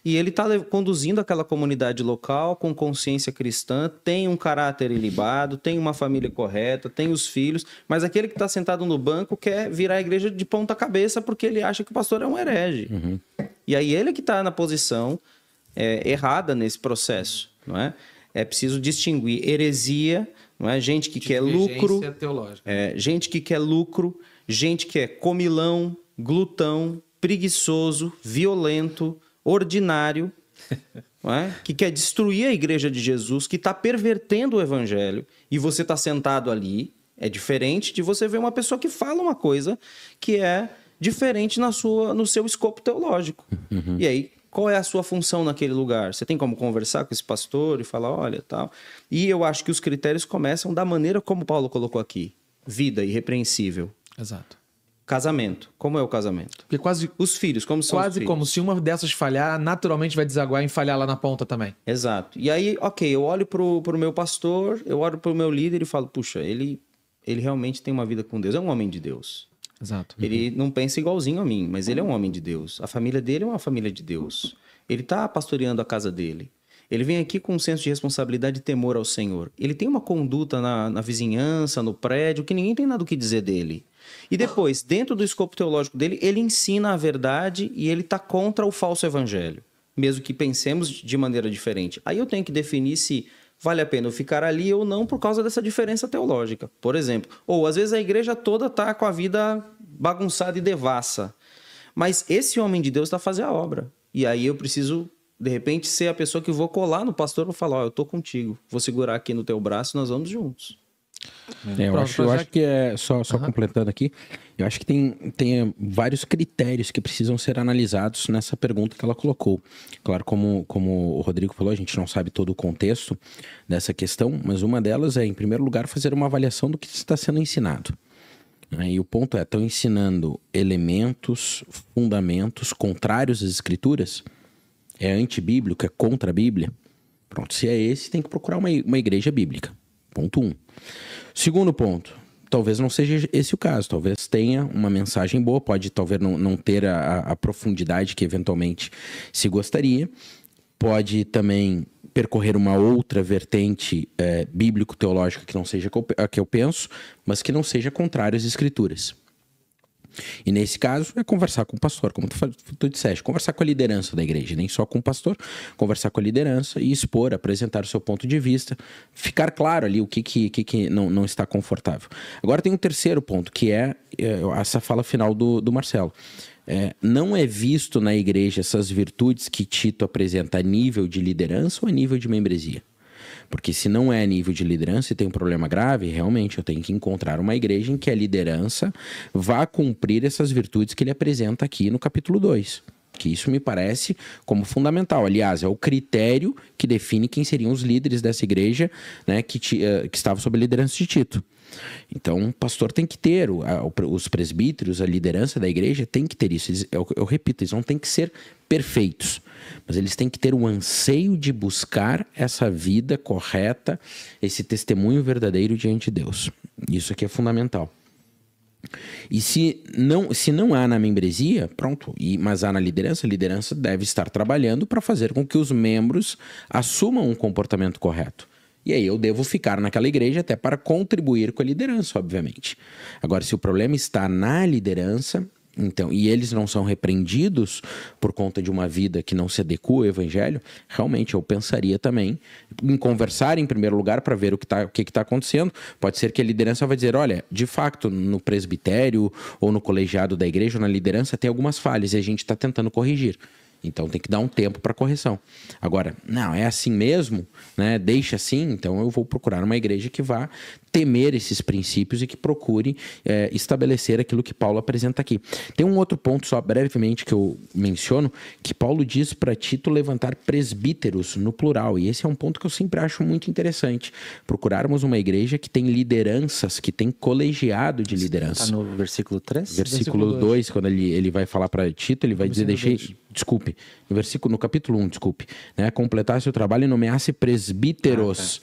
e ele está conduzindo aquela comunidade local com consciência cristã, tem um caráter ilibado, tem uma família correta, tem os filhos, mas aquele que está sentado no banco quer virar a igreja de ponta cabeça porque ele acha que o pastor é um herege. Uhum. E aí ele que está na posição errada nesse processo, não é? É preciso distinguir heresia, não é? Gente que quer lucro, gente que quer lucro, gente que é comilão, glutão, preguiçoso, violento, ordinário, não é? Que quer destruir a igreja de Jesus, que está pervertendo o evangelho, e você está sentado ali. É diferente de você ver uma pessoa que fala uma coisa que é diferente no seu escopo teológico. Uhum. E aí, qual é a sua função naquele lugar? Você tem como conversar com esse pastor e falar, olha, tal. E eu acho que os critérios começam da maneira como Paulo colocou aqui. Vida irrepreensível. Exato. Casamento. Como é o casamento? Porque quase os filhos, como são os filhos? Quase como se uma dessas falhar, naturalmente vai desaguar em falhar lá na ponta também. Exato. E aí, ok, eu olho pro meu pastor, eu olho pro meu líder e falo, puxa, ele realmente tem uma vida com Deus. É um homem de Deus. Exato. Ele não pensa igualzinho a mim, mas ele é um homem de Deus. A família dele é uma família de Deus. Ele está pastoreando a casa dele. Ele vem aqui com um senso de responsabilidade e temor ao Senhor. Ele tem uma conduta na vizinhança, no prédio, que ninguém tem nada o que dizer dele. E depois, dentro do escopo teológico dele, ele ensina a verdade e ele está contra o falso evangelho. Mesmo que pensemos de maneira diferente. Aí eu tenho que definir se vale a pena eu ficar ali ou não por causa dessa diferença teológica, por exemplo. Ou, às vezes, a igreja toda está com a vida bagunçada e devassa. Mas esse homem de Deus está fazendo a obra. E aí eu preciso, de repente, ser a pessoa que vou colar no pastor e falar, eu estou contigo, vou segurar aqui no teu braço e nós vamos juntos. Eu acho que só completando aqui, eu acho que tem vários critérios que precisam ser analisados nessa pergunta que ela colocou. Claro, como o Rodrigo falou, a gente não sabe todo o contexto dessa questão, mas uma delas é, em primeiro lugar, fazer uma avaliação do que está sendo ensinado. E o ponto é, estão ensinando elementos, fundamentos contrários às escrituras? É antibíblico, é contra a Bíblia? Pronto, se é esse, tem que procurar uma igreja bíblica. Ponto 1. Segundo ponto, talvez não seja esse o caso, talvez tenha uma mensagem boa, pode talvez não ter a profundidade que eventualmente se gostaria, pode também percorrer uma outra vertente bíblico-teológica que não seja a que eu penso, mas que não seja contrária às escrituras. E nesse caso é conversar com o pastor, como tu disseste, conversar com a liderança da igreja, nem só com o pastor, conversar com a liderança e expor, apresentar o seu ponto de vista, ficar claro ali o que não está confortável. Agora tem um terceiro ponto, que é essa fala final do Marcelo. Não é visto na igreja essas virtudes que Tito apresenta a nível de liderança ou a nível de membresia? Porque se não é nível de liderança e tem um problema grave, realmente eu tenho que encontrar uma igreja em que a liderança vá cumprir essas virtudes que ele apresenta aqui no capítulo 2. Que isso me parece como fundamental. Aliás, é o critério que define quem seriam os líderes dessa igreja, né, que estava sob a liderança de Tito. Então, o pastor tem que ter, os presbíteros, a liderança da igreja tem que ter isso. Eu repito, eles não têm que ser perfeitos, mas eles têm que ter o anseio de buscar essa vida correta, esse testemunho verdadeiro diante de Deus. Isso aqui é fundamental. E se não há na membresia, pronto, mas há na liderança, a liderança deve estar trabalhando para fazer com que os membros assumam um comportamento correto. E aí eu devo ficar naquela igreja até para contribuir com a liderança, obviamente. Agora, se o problema está na liderança, então, e eles não são repreendidos por conta de uma vida que não se adequa ao evangelho, realmente eu pensaria também em conversar em primeiro lugar para ver o que está acontecendo. Pode ser que a liderança vai dizer, olha, de fato, no presbitério ou no colegiado da igreja ou na liderança tem algumas falhas e a gente está tentando corrigir. Então tem que dar um tempo para correção. Agora, não, é assim mesmo, né? Deixa assim, então eu vou procurar uma igreja que vá temer esses princípios e que procure estabelecer aquilo que Paulo apresenta aqui. Tem um outro ponto, só brevemente, que eu menciono, que Paulo diz para Tito levantar presbíteros no plural, e esse é um ponto que eu sempre acho muito interessante. Procurarmos uma igreja que tem lideranças, que tem colegiado de liderança. Está no versículo 3? Versículo 2, quando ele vai falar para Tito, ele vai dizer, no capítulo 1, né, completasse o trabalho e nomeasse presbíteros